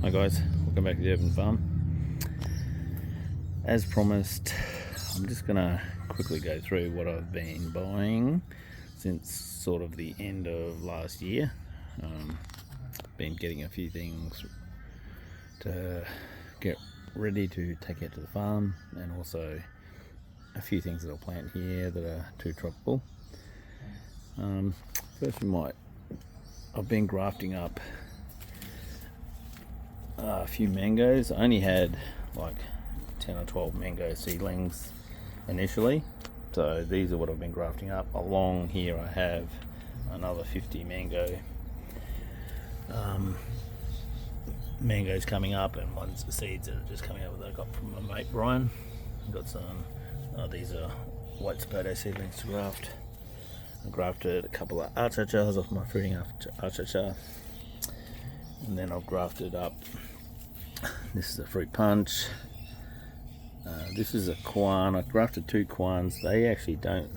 Hi guys, welcome back to the Urban Farm. As promised, I'm just gonna quickly go through what I've been buying since sort of the end of last year. Been getting a few things to get ready to take out to the farm, and also a few things that I'll plant here that are too tropical. First, I've been grafting up a few mangoes. I only had like 10 or 12 mango seedlings initially, so these are what I've been grafting up. Along here I have another 50 mangoes coming up, and one's the seeds that are just coming up that I got from my mate Brian. I've got some these are white sapote seedlings to graft. I grafted a couple of archachas off my fruiting archacha, and then I've grafted up, this is a fruit punch, this is a quan. I grafted two quans. They actually I'm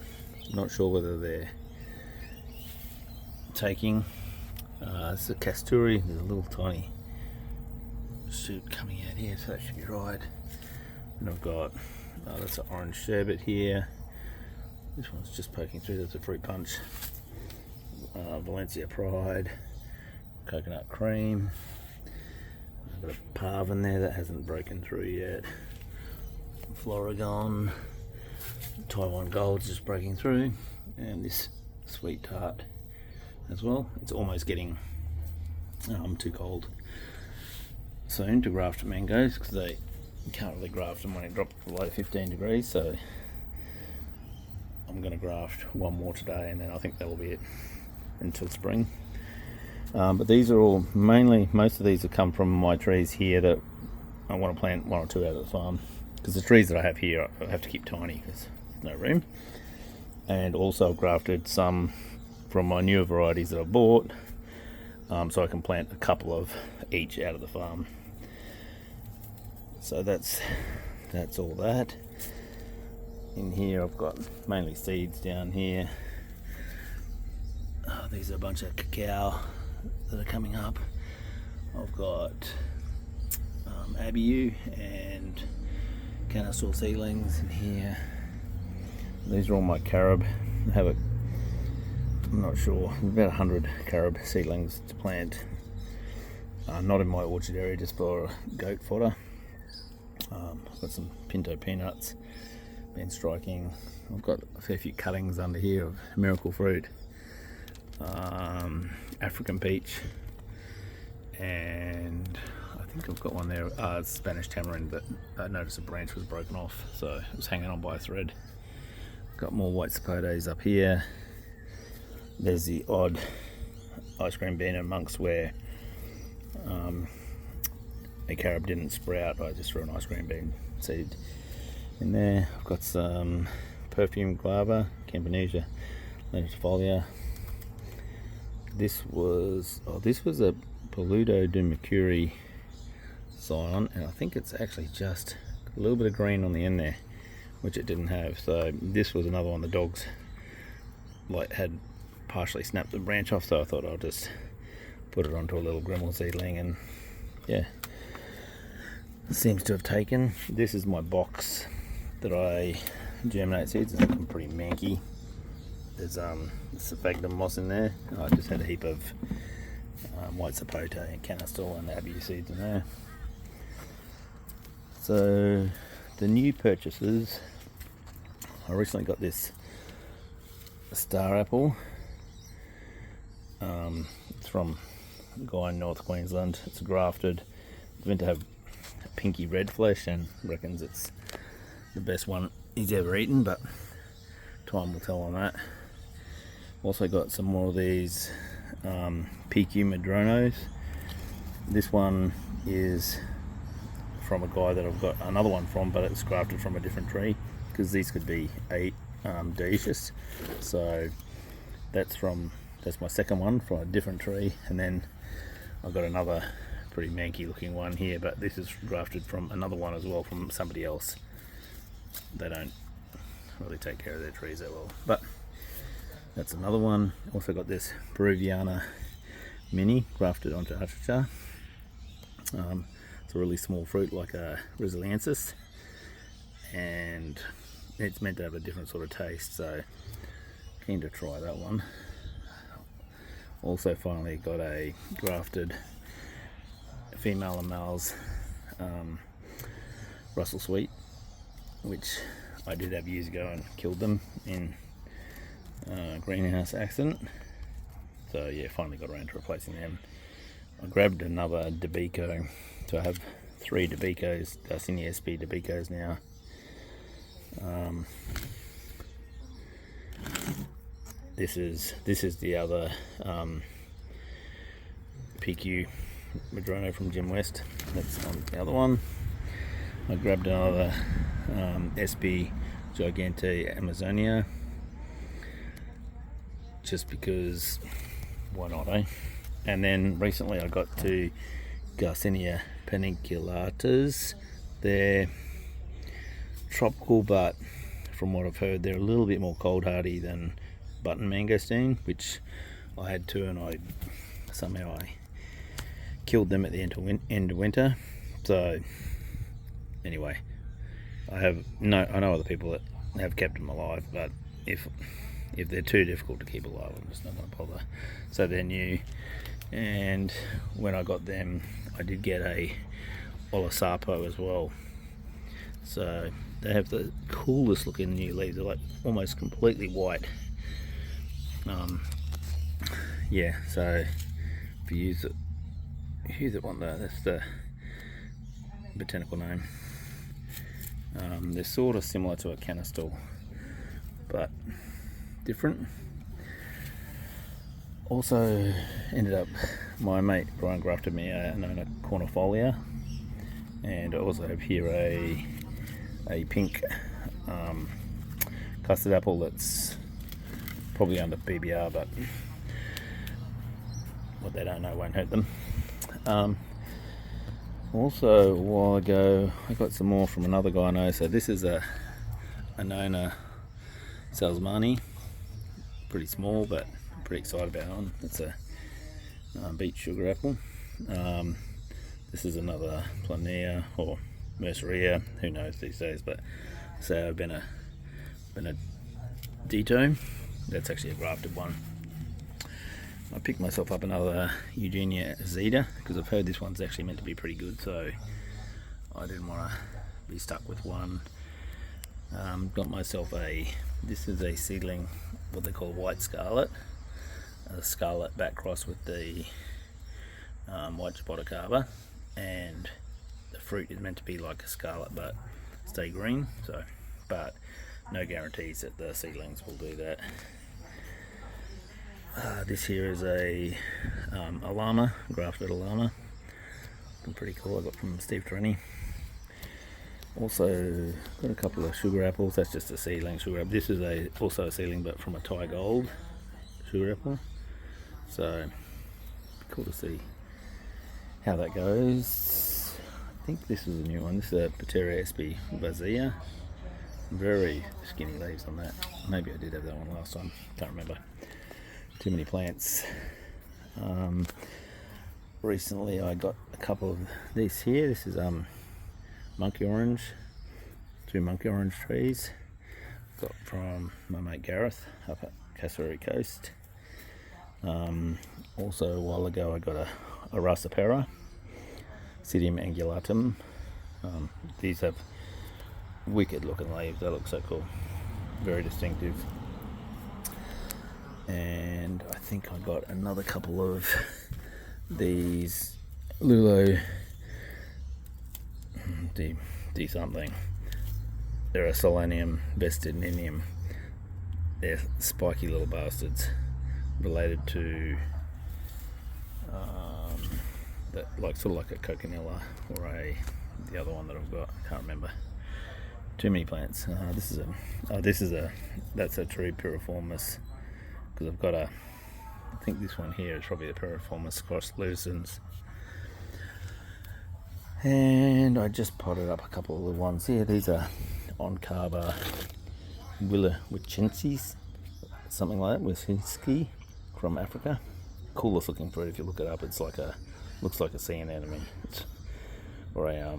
not sure whether they're taking. This is a casturi. There's a little tiny shoot coming out here, so that should be right. And I've got that's an orange sherbet here. This one's just poking through. That's a fruit punch. Valencia Pride, coconut cream. I've got a parvin there that hasn't broken through yet. Floragon, Taiwan Gold's just breaking through, and this sweet tart as well. It's almost getting too cold soon to graft mangoes, because they can't really graft them when it drops below 15 degrees. So I'm going to graft one more today, and then I think that'll be it until spring. But these are all most of these have come from my trees here that I want to plant one or two out of the farm, because the trees that I have here I have to keep tiny because there's no room. And also I've grafted some from my newer varieties that I bought, so I can plant a couple of each out of the farm. So that's all that. In here I've got mainly seeds down here. These are a bunch of cacao that are coming up. I've got abiu and canister seedlings in here. These are all my carob. I'm not sure, about 100 carob seedlings to plant. Not in my orchard area, just for goat fodder. I've got some pinto peanuts been striking. I've got a fair few cuttings under here of miracle fruit, African peach, and I think I've got one there, Spanish tamarind, but I noticed a branch was broken off, so it was hanging on by a thread. Got more white sapotes up here. There's the odd ice cream bean amongst where a carob didn't sprout. I just threw an ice cream bean seed in there. I've got some perfume guava, Campanesia lentifolia. This was a Peludo de Mercury scion, and I think it's actually just a little bit of green on the end there, which it didn't have. So this was another one the dogs had partially snapped the branch off, so I thought I'll just put it onto a little Gremmel seedling, and yeah, it seems to have taken. This is my box that I germinate seeds. It's looking pretty manky. There's sphagnum moss in there. I just had a heap of white sapote and canistel and abiu seeds in there. So the new purchases, I recently got this star apple. It's from a guy in North Queensland. It's grafted. It's meant to have pinky red flesh, and reckons it's the best one he's ever eaten, but time will tell on that. Also got some more of these PQ Madronos. This one is from a guy that I've got another one from, but it's grafted from a different tree, because these could be dioecious. So that's my second one from a different tree, and then I've got another pretty manky looking one here, but this is grafted from another one as well, from somebody else. They don't really take care of their trees that well, but that's another one. Also got this Peruviana Mini grafted onto archacha. It's a really small fruit like a resiliensis, and it's meant to have a different sort of taste, so keen to try that one. Also finally got a grafted female and males Russell Sweet, which I did have years ago and killed them in greenhouse accident. So yeah, finally got around to replacing them. I grabbed another Debico, so I have 3 Debicos, Garcinia SP Debicos now. This is the other PQ Madrono from Jim West. That's on the other one. I grabbed another SP Gigante Amazonia, just because why not, eh? And then recently I got to Garcinia paniculatas. They're tropical, but from what I've heard, they're a little bit more cold hardy than button mangosteen, which I had 2, and I somehow killed them at the end of winter. So anyway, I know other people that have kept them alive, but if they're too difficult to keep alive, I'm just not going to bother. So they're new, and when I got them, I did get a Olasapo as well. So they have the coolest looking new leaves. They're like almost completely white. Yeah, so if you use it want that, that's the botanical name. They're sort of similar to a canistel, but different. Also ended up, my mate Brian grafted me a Nona cornifolia, and I also have here a pink custard apple that's probably under PBR, but what they don't know won't hurt them. Also a while ago I got some more from another guy I know. So this is a Nona Salzmani, pretty small, but I'm pretty excited about it. It's a beet sugar apple. This is another Plania or Merceria, who knows these days, but so I've been a Dito. That's actually a grafted one. I picked myself up another Eugenia Zeta because I've heard this one's actually meant to be pretty good, so I didn't want to be stuck with one. Got myself this is a seedling, what they call white scarlet, a scarlet back cross with the white Spotacaba, and the fruit is meant to be like a scarlet but stay green. So, but no guarantees that the seedlings will do that. This here is a Alama, grafted Alama. Pretty cool. I got from Steve Trenny. Also got a couple of sugar apples. That's just a seedling sugar apple. This is also a seedling, but from a Thai Gold sugar apple. So cool to see how that goes. I think this is a new one. This is a Patera SP Vazia. Very skinny leaves on that. Maybe I did have that one last time. Can't remember. Too many plants. Recently I got a couple of these here. This is monkey orange, 2 monkey orange trees. Got from my mate Gareth up at Kasuri Coast. Also a while ago I got a Rassapera, Psidium angulatum. These have wicked looking leaves. They look so cool, very distinctive. And I think I got another couple of these Lulo D something. They're a Solanium vestidinium. They're spiky little bastards, related to that, like sort of like a coconilla or the other one that I've got. I can't remember. Too many plants. That's a true piriformis, because I've got I think this one here is probably the piriformis cross lucens. And I just potted up a couple of the ones here. These are Oncaba Willa Wichensis, something like that, Wichenski from Africa. Coolest looking fruit if you look it up. It's like looks like a sea anemone. It's or a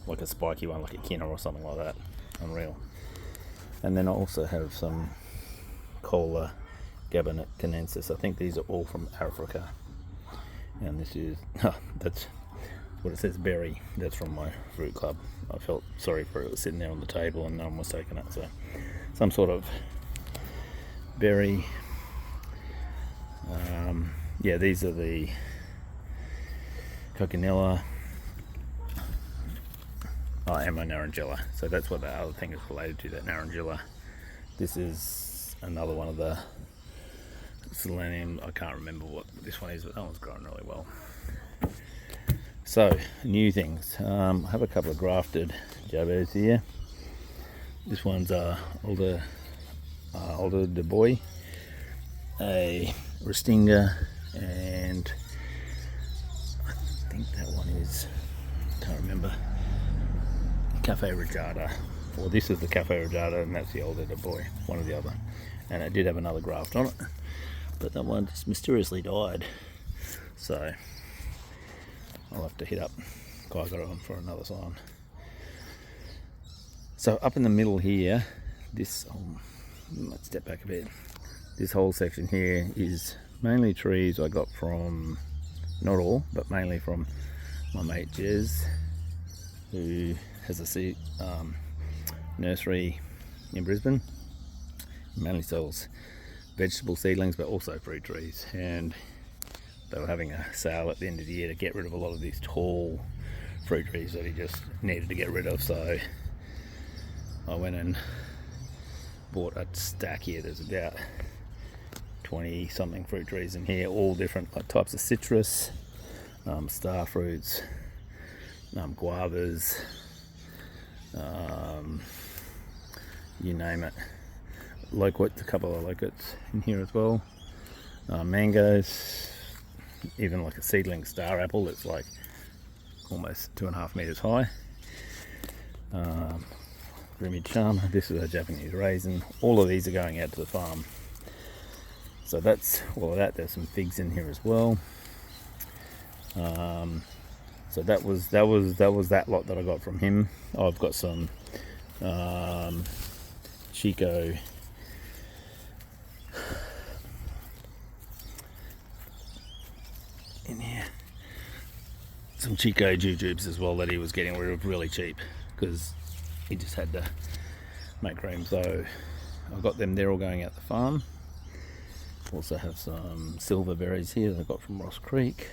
like a spiky one, like a kinna or something like that. Unreal. And then I also have some Cola Gabonensis. I think these are all from Africa. And this is, that's what it says, berry. That's from my fruit club. I felt sorry for it. It was sitting there on the table and no one was taking it. So some sort of berry. Yeah, these are the Coconella. And my Narangilla. So that's what the other thing is related to, that Narangilla. This is another one of the Selenium. I can't remember what this one is, but that one's growing really well. So, new things. I have a couple of grafted Jabos here. This one's older de boy, a Restinga, and I think that one is, can't remember, Cafe Rajada. Well, this is the Cafe Rajada, and that's the older de boy, one or the other. And it did have another graft on it, but that one just mysteriously died. So I'll have to hit up Kaigaron for another sign. So up in the middle here, this, let's step back a bit. This whole section here is mainly trees I got from, not all, but mainly from my mate Jez, who has a nursery in Brisbane. He mainly sells vegetable seedlings, but also fruit trees. And they were having a sale at the end of the year to get rid of a lot of these tall fruit trees that he just needed to get rid of. So I went and bought a stack here. There's about 20 something fruit trees in here, all different types of citrus, star fruits, guavas, you name it. Loquats, a couple of loquats in here as well. Mangoes, even like a seedling star apple that's like almost 2.5 meters high. Remy Chum, this is a Japanese raisin. All of these are going out to the farm. So that's all of that. There's some figs in here as well. So that was that lot that I got from him. I've got some Chico in here, some Chico jujubes as well that he was getting rid of really cheap because he just had to make room. So I got them. They're all going out the farm. Also have some silver berries here that I got from Ross Creek.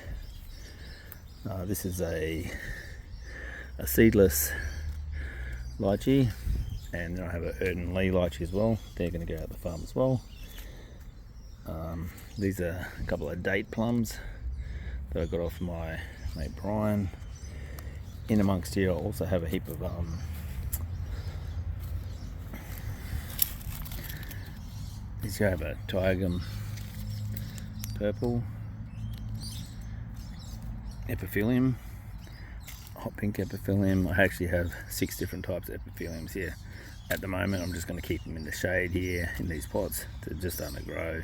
This is a seedless lychee, and then I have a Erden Lee lychee as well. They're going to go out the farm as well. These are a couple of date plums that I got off my mate Brian. In amongst here, I also have a heap of these have a Tiagum purple, epiphylium, hot pink epiphylium. I actually have 6 different types of epiphyliums here. At the moment, I'm just going to keep them in the shade here in these pots. They're just starting to grow,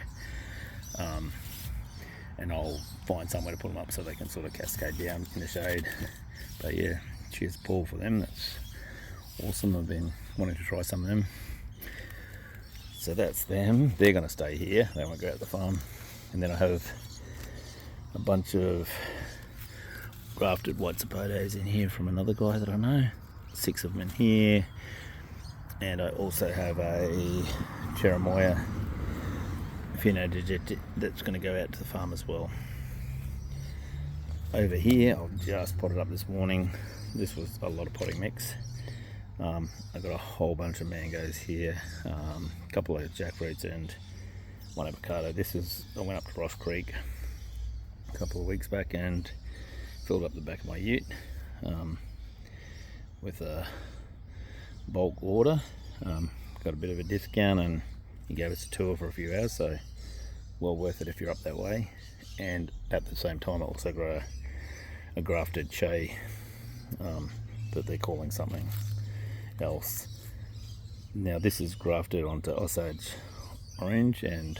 and I'll find somewhere to put them up so they can sort of cascade down in the shade. But yeah, cheers Paul for them. That's awesome. I've been wanting to try some of them. So that's them. They're going to stay here. They won't go out the farm. And then I have a bunch of grafted white zapotes in here from another guy that I know. 6 of them in here. And I also have a Cherimoya Phenodigit that's going to go out to the farm as well. Over here, I've just potted up this morning. This was a lot of potting mix. I've got a whole bunch of mangoes here, a couple of jackfruits and one avocado. This is, I went up to Ross Creek a couple of weeks back and filled up the back of my ute with a bulk order. Got a bit of a discount and he gave us a tour for a few hours, so well worth it if you're up that way. And at the same time I also got a grafted Che that they're calling something else. Now this is grafted onto Osage Orange and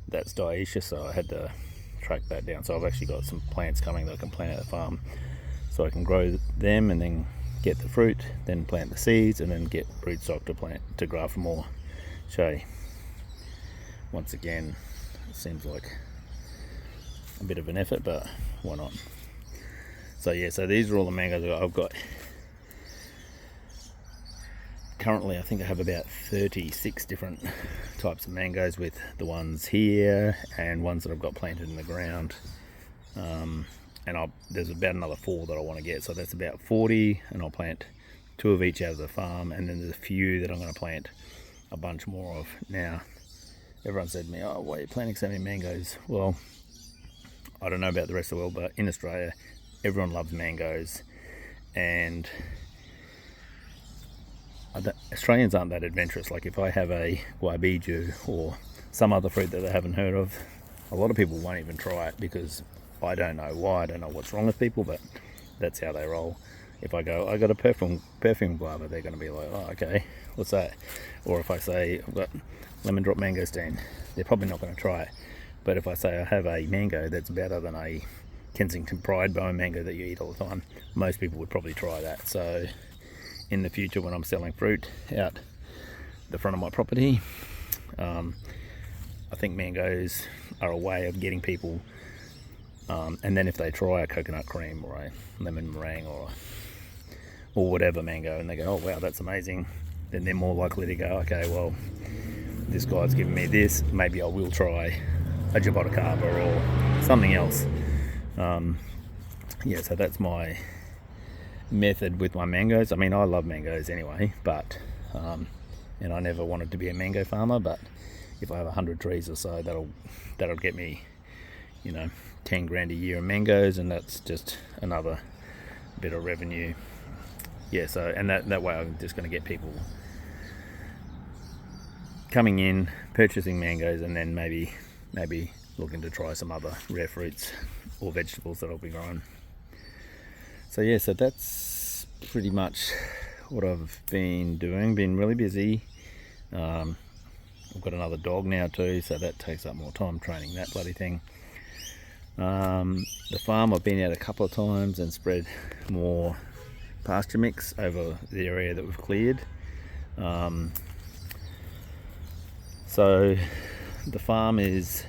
that's dioecious, so I had to track that down. So I've actually got some plants coming that I can plant at the farm so I can grow them and then get the fruit, then plant the seeds, and then get rootstock to graft more. So once again, it seems like a bit of an effort, but why not? So yeah, so these are all the mangoes I've got. Currently I think I have about 36 different types of mangoes, with the ones here and ones that I've got planted in the ground. And there's about another 4 that I want to get, so that's about 40, and I'll plant 2 of each out of the farm, and then there's a few that I'm going to plant a bunch more of. Now, everyone said to me, oh, why are you planting so many mangoes? Well, I don't know about the rest of the world, but in Australia, everyone loves mangoes, and Australians aren't that adventurous. Like if I have a guabiju or some other fruit that they haven't heard of, a lot of people won't even try it, because I don't know why, I don't know what's wrong with people, but that's how they roll. If I go, I got a perfume guava, they're going to be like, oh, okay, what's that? Or if I say I've got lemon drop mangosteen, they're probably not going to try it. But if I say I have a mango that's better than a Kensington Pride bone mango that you eat all the time, most people would probably try that. So in the future, when I'm selling fruit out the front of my property, I think mangoes are a way of getting people, and then if they try a coconut cream or a lemon meringue or whatever mango, and they go, oh wow, that's amazing, then they're more likely to go, okay, well, this guy's giving me this, maybe I will try a jaboticaba or something else. Yeah, so that's my method with my mangoes. I mean, I love mangoes anyway, but and I never wanted to be a mango farmer, but if I have 100 trees or so, that'll get me, 10 grand a year in mangoes, and that's just another bit of revenue. Yeah, so, and that way I'm just going to get people coming in, purchasing mangoes, and then maybe looking to try some other rare fruits or vegetables that I'll be growing. So yeah, so that's pretty much what I've been doing. Been really busy. I've got another dog now too, so that takes up more time training that bloody thing. The farm, I've been out a couple of times and spread more pasture mix over the area that we've cleared. So the farm is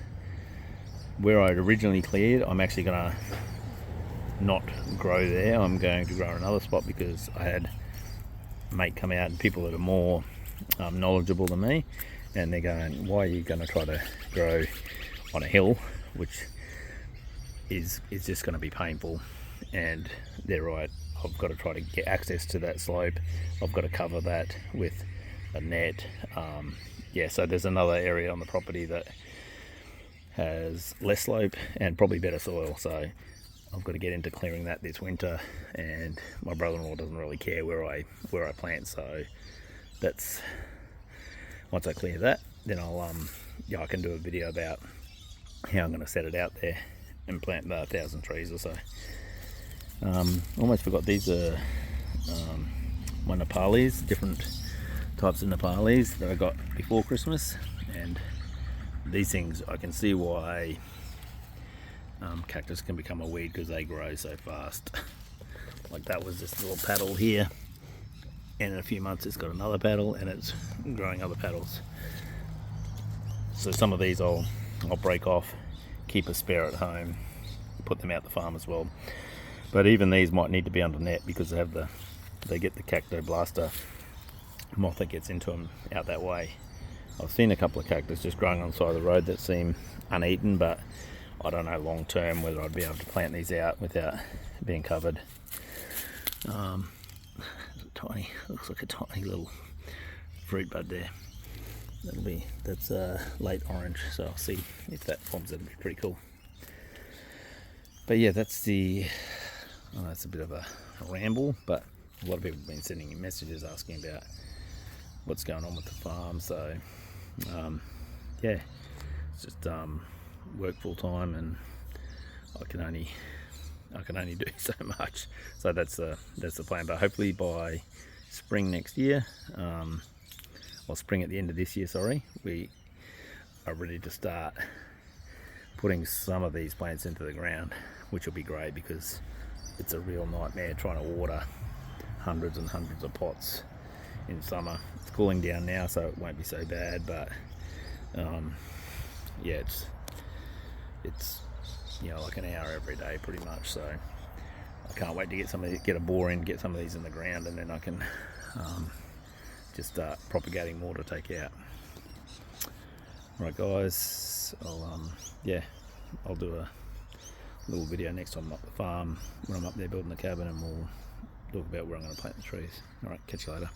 where I'd originally cleared. I'm actually going to not grow there. I'm going to grow in another spot, because I had a mate come out and people that are more knowledgeable than me, and they're going, why are you going to try to grow on a hill, which is just going to be painful? And they're right, I've got to try to get access to that slope. I've got to cover that with a net. Yeah, so there's another area on the property that has less slope and probably better soil, so I've got to get into clearing that this winter. And my brother-in-law doesn't really care where I plant, so that's, once I clear that, then I can do a video about how I'm going to set it out there and plant about 1,000 trees or so. Almost forgot, these are my Nepalis, different types of Nepalis that I got before Christmas, and these things, I can see why cactus can become a weed, because they grow so fast. Like that was this little paddle here, and in a few months it's got another paddle and it's growing other paddles. So some of these I'll break off, keep a spare at home, put them out the farm as well. But even these might need to be under net, because they get the cactoblaster moth that gets into them out that way. I've seen a couple of cactus just growing on the side of the road that seem uneaten, but I don't know long term whether I'd be able to plant these out without being covered. Looks like a tiny little fruit bud there. That's late orange, so I'll see if that forms. It'll be pretty cool. But yeah, that's a bit of a ramble, but a lot of people have been sending me messages asking about what's going on with the farm. So yeah, it's just work full time, and I can only do so much. So that's the plan. But hopefully by spring next year, or spring at the end of this year, sorry, we are ready to start putting some of these plants into the ground, which will be great, because it's a real nightmare trying to water hundreds and hundreds of pots in summer. It's cooling down now, so it won't be so bad, but yeah, it's like an hour every day pretty much. So I can't wait to get a bore in, get some of these in the ground, and then I can just start propagating more to take out. Alright guys, I'll do a little video next time I'm up the farm when I'm up there building the cabin, and we'll talk about where I'm going to plant the trees. Alright, catch you later.